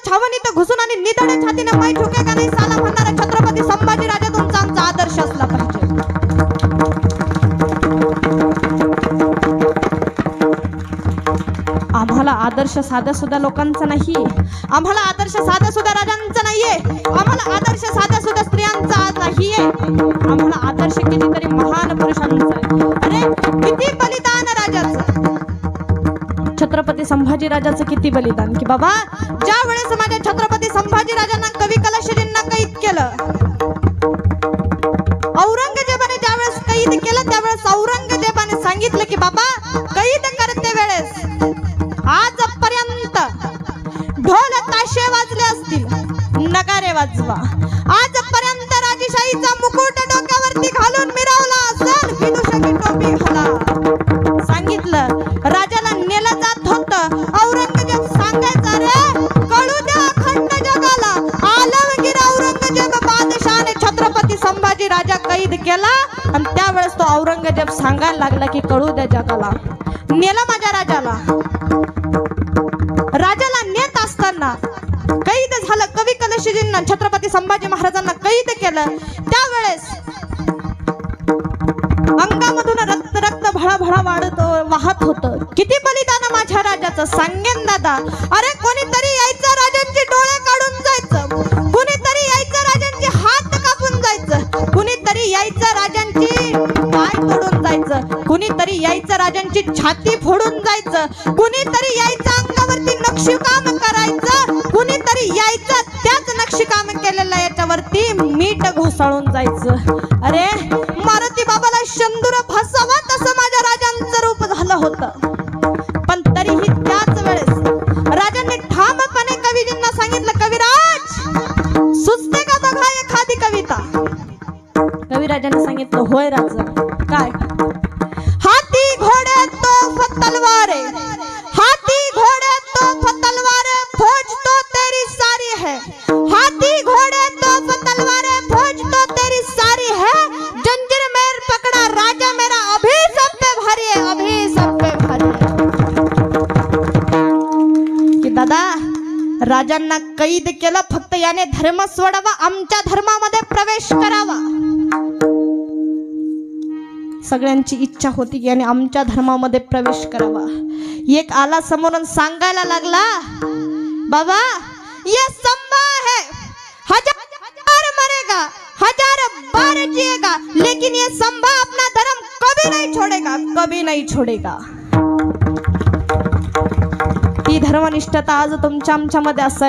छावणीत घुसून आणि निधड्या छातीने माई ठोकेगा नाही साला म्हणणारा छत्रपती संभाजी राजा तुमचा आमचा आदर्श असला पाहिजे। आम्हाला आदर्श साध्या सुद्धा लोकांचा नाही, आम्हाला आदर्श साध्या सुद्धा राजांचा नाहीये, आम्हाला आदर्श साध्या सुद्धा स्त्रियांचा नाहीये, आम्हाला आदर्श कितीतरी महान पुरुषांचा आहे। अरे किती बलिदान राजाचं, छत्रपती संभाजी राजाचं किती बलिदान की बाबा ज्या वेळेस माझ्या छत्रपती संभाजी राजांना कवी कलशजींना कैद केलं, औरंगजेबाने ज्या वेळेस कैद केलं त्यावेळेस औरंगजेबाने सांगितलं की बाबा कैद करते वेळेस आजपर्यंत ढोल ताशे वाजले असतील, नगारे वाजवा, आजपर्यंत राजेशाहीचा मुकुट डोक्यावरती घालून मिरवला असेल, विदुषकी टोपी घाला। सांगितलं राजाला नेलं जात होतं, औरंगजेब सांगायचा रे कळू द्या अखंड जगाला, आलमगीर औरंगजेब बादशाहने छत्रपती संभाजी राजा कैद केला आणि त्यावेळेस तो औरंगजेब सांगायला लागला की कळू द्या जगाला, नेलं माझ्या राजाला। राजाला नेत असताना कैद झालं, कवी कलशजींना छत्रपती संभाजी महाराजांना कैद केलं त्यावेळेस अंगामधून रक्त रक्त भळाभळा वाहत होतं। किती बलिदान माझ्या राजाचं सांगेन दादा। अरे कोणीतरी यायचं राजांचे डोळे काढून जायचं, कुणीतरी यायचं राजांचे हात कापून जायचं, कुणीतरी यायचं राजांची पाय तोडून जायचं, कुणीतरी यायचं राजांची छाती फोडून जायचं, कुणीतरी यायचं अंगावरती नक्षीकाम करायचं, कुणीतरी यायचं त्याच नक्षीकाम केलेलं याच्यावरती मीठ घोसाळून जायचं। अरे मारुती बाबाला शंदूर भासावा तसं माझ्या राजांचं रूप झालं होतं, पण तरीही त्याच वेळेस राजांनी ठामपणे कवीजींना सांगितलं कविराज सुचते का बघा एखादी कविता। कविराजांनी सांगितलं होय राजा काय, हाथी घोड़े तोफ तलवारे, हाथी घोड़े तोफ तलवारे, फौज तो तेरी सारी है, हाथी घोड़े तोफ तलवारे, फौज तो तेरी सारी है, जंजीर में पकड़ा राजा मेरा अभी सब पे भारी है, अभी सब पे भारी है। कि दादा राजांना कैद केलं, फक्त याने धर्म सोडावा, आमच्या धर्मामध्ये प्रवेश करावा। सगळ्यांची इच्छा होती की याने आमच्या धर्मामध्ये प्रवेश करावा। एक आला समोरून सांगायला लागला बाबा ये संभा है, हजार मरेगा, हजार बार जिएगा, लेकिन ये संभा अपना धर्म कभी नहीं छोड़ेगा, कभी नहीं छोड़ेगा। ती धर्मनिष्ठता आज तुमच्या आमच्यामध्ये असावी।